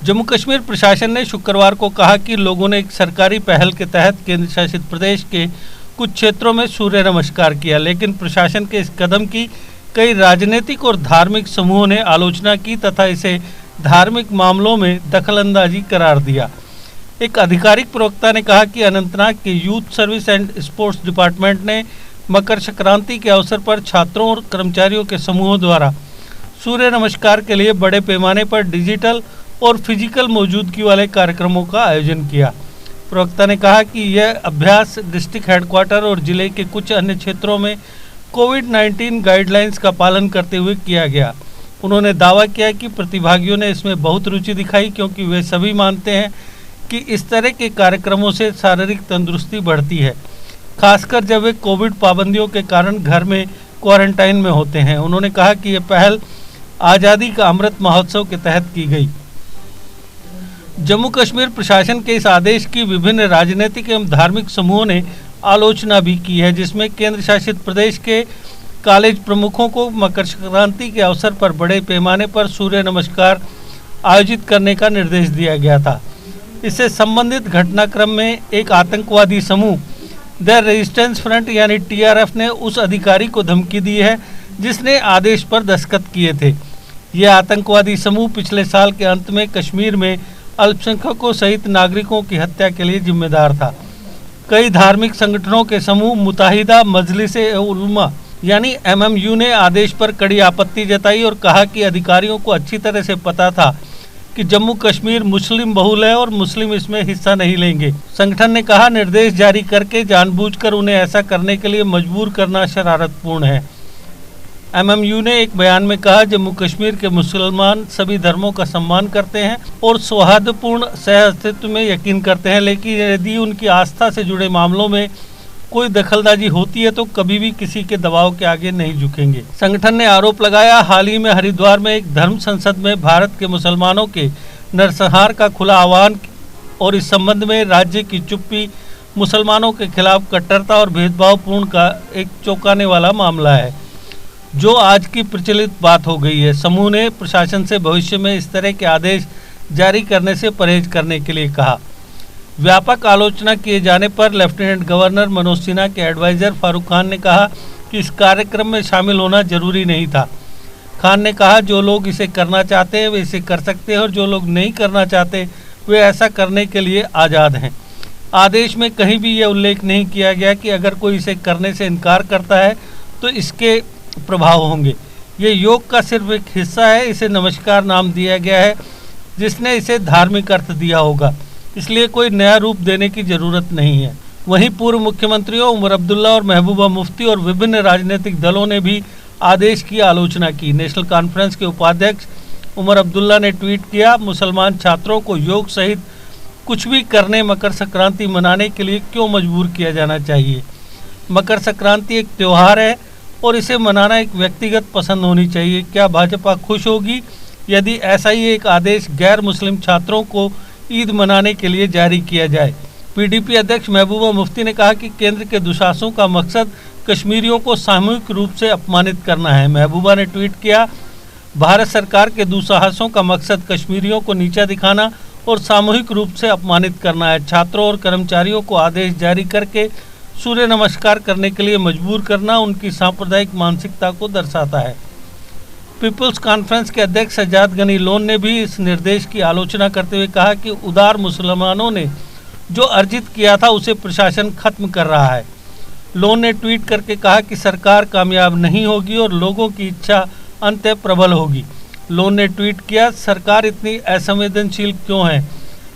जम्मू कश्मीर प्रशासन ने शुक्रवार को कहा कि लोगों ने एक सरकारी पहल के तहत केंद्र शासित प्रदेश के कुछ क्षेत्रों में सूर्य नमस्कार किया, लेकिन प्रशासन के इस कदम की कई राजनीतिक और धार्मिक समूहों ने आलोचना की तथा इसे धार्मिक मामलों में दखलंदाजी करार दिया। एक आधिकारिक प्रवक्ता ने कहा कि अनंतनाग के youth service and sports department ने मकर संक्रांति के अवसर पर छात्रों और कर्मचारियों के समूहों द्वारा सूर्य नमस्कार के लिए बड़े पैमाने पर डिजिटल और फिजिकल मौजूदगी वाले कार्यक्रमों का आयोजन किया। प्रवक्ता ने कहा कि यह अभ्यास डिस्ट्रिक्ट हेडक्वार्टर और जिले के कुछ अन्य क्षेत्रों में कोविड-19 गाइडलाइंस का पालन करते हुए किया गया। उन्होंने दावा किया कि प्रतिभागियों ने इसमें बहुत रुचि दिखाई, क्योंकि वे सभी मानते हैं कि इस तरह के कार्यक्रमों से शारीरिक तंदुरुस्ती बढ़ती है, खासकर जब वे कोविड पाबंदियों के कारण घर में क्वारंटाइन में होते हैं। उन्होंने कहा कि यह पहल आज़ादी का अमृत महोत्सव के तहत की गई। जम्मू कश्मीर प्रशासन के इस आदेश की विभिन्न राजनीतिक एवं धार्मिक समूहों ने आलोचना भी की है, जिसमें केंद्र शासित प्रदेश के कॉलेज प्रमुखों को मकर संक्रांति के अवसर पर बड़े पैमाने पर सूर्य नमस्कार आयोजित करने का निर्देश दिया गया था। इससे संबंधित घटनाक्रम में एक आतंकवादी समूह द रेजिस्टेंस फ्रंट यानी TRF ने उस अधिकारी को धमकी दी है जिसने आदेश पर दस्तखत किए थे। यह आतंकवादी समूह पिछले साल के अंत में कश्मीर में अल्पसंख्यकों सहित नागरिकों की हत्या के लिए जिम्मेदार था। कई धार्मिक संगठनों के समूह मुत्तहिदा मजलिस-ए-उलमा यानी MMU ने आदेश पर कड़ी आपत्ति जताई और कहा कि अधिकारियों को अच्छी तरह से पता था कि जम्मू कश्मीर मुस्लिम बहुल है और मुस्लिम इसमें हिस्सा नहीं लेंगे। संगठन ने कहा, निर्देश जारी करके जानबूझकर उन्हें ऐसा करने के लिए मजबूर करना शरारतपूर्ण है। MMU ने एक बयान में कहा, जम्मू कश्मीर के मुसलमान सभी धर्मों का सम्मान करते हैं और सौहार्दपूर्ण सह अस्तित्व में यकीन करते हैं, लेकिन यदि उनकी आस्था से जुड़े मामलों में कोई दखलंदाजी होती है तो कभी भी किसी के दबाव के आगे नहीं झुकेंगे। संगठन ने आरोप लगाया, हाल ही में हरिद्वार में एक धर्म संसद में भारत के मुसलमानों के नरसंहार का खुला आह्वान और इस संबंध में राज्य की चुप्पी मुसलमानों के खिलाफ कट्टरता और भेदभावपूर्ण का एक चौंकाने वाला मामला है, जो आज की प्रचलित बात हो गई है। समूह ने प्रशासन से भविष्य में इस तरह के आदेश जारी करने से परहेज करने के लिए कहा। व्यापक आलोचना किए जाने पर लेफ्टिनेंट गवर्नर मनोज सिन्हा के एडवाइजर फारूक खान ने कहा कि इस कार्यक्रम में शामिल होना जरूरी नहीं था। खान ने कहा, जो लोग इसे करना चाहते हैं वे इसे कर सकते हैं और जो लोग नहीं करना चाहते वे ऐसा करने के लिए आज़ाद हैं। आदेश में कहीं भी यह उल्लेख नहीं किया गया कि अगर कोई इसे करने से इनकार करता है तो इसके प्रभाव होंगे। ये योग का सिर्फ एक हिस्सा है। इसे नमस्कार नाम दिया गया है, जिसने इसे धार्मिक अर्थ दिया होगा, इसलिए कोई नया रूप देने की जरूरत नहीं है। वहीं पूर्व मुख्यमंत्रियों उमर अब्दुल्ला और महबूबा मुफ्ती और विभिन्न राजनीतिक दलों ने भी आदेश की आलोचना की। नेशनल कॉन्फ्रेंस के उपाध्यक्ष उमर अब्दुल्ला ने ट्वीट किया, मुसलमान छात्रों को योग सहित कुछ भी करने मकर संक्रांति मनाने के लिए क्यों मजबूर किया जाना चाहिए। मकर संक्रांति एक त्यौहार है और इसे मनाना एक व्यक्तिगत पसंद होनी चाहिए। क्या भाजपा खुश होगी यदि ऐसा ही एक आदेश गैर मुस्लिम छात्रों को ईद मनाने के लिए जारी किया जाए। PDP अध्यक्ष महबूबा मुफ्ती ने कहा कि केंद्र के दुशासनों का मकसद कश्मीरियों को सामूहिक रूप से अपमानित करना है। महबूबा ने ट्वीट किया, भारत सरकार के दुस्साहसों का मकसद कश्मीरियों को नीचा दिखाना और सामूहिक रूप से अपमानित करना है। छात्रों और कर्मचारियों को आदेश जारी करके सूर्य नमस्कार करने के लिए मजबूर करना उनकी सांप्रदायिक मानसिकता को दर्शाता है। पीपुल्स कॉन्फ्रेंस के अध्यक्ष सज्जाद गनी लोन ने भी इस निर्देश की आलोचना करते हुए कहा कि उदार मुसलमानों ने जो अर्जित किया था उसे प्रशासन खत्म कर रहा है। लोन ने ट्वीट करके कहा कि सरकार कामयाब नहीं होगी और लोगों की इच्छा अंततः प्रबल होगी। लोन ने ट्वीट किया, सरकार इतनी असंवेदनशील क्यों है,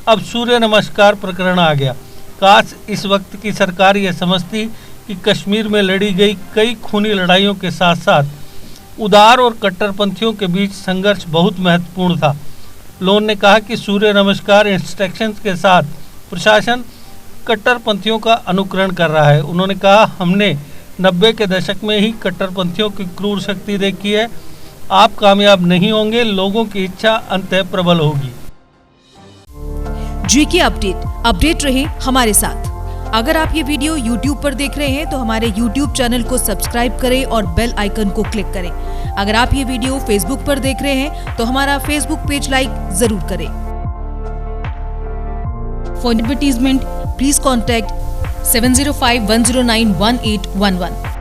अब सूर्य नमस्कार प्रकरण आ गया। काश इस वक्त की सरकार यह समझती कि कश्मीर में लड़ी गई कई खूनी लड़ाइयों के साथ साथ उदार और कट्टरपंथियों के बीच संघर्ष बहुत महत्वपूर्ण था। लोन ने कहा कि सूर्य नमस्कार इंस्ट्रक्शंस के साथ प्रशासन कट्टरपंथियों का अनुकरण कर रहा है। उन्होंने कहा, हमने 90 के दशक में ही कट्टरपंथियों की क्रूर शक्ति देखी है। आप कामयाब नहीं होंगे, लोगों की इच्छा अंततः प्रबल होगी। GK अपडेट रहे हमारे साथ। अगर आप ये वीडियो YouTube पर देख रहे हैं तो हमारे YouTube चैनल को सब्सक्राइब करें और बेल आइकन को क्लिक करें। अगर आप ये वीडियो Facebook पर देख रहे हैं तो हमारा Facebook पेज लाइक जरूर करें। For advertisement, please contact 705-109-1811.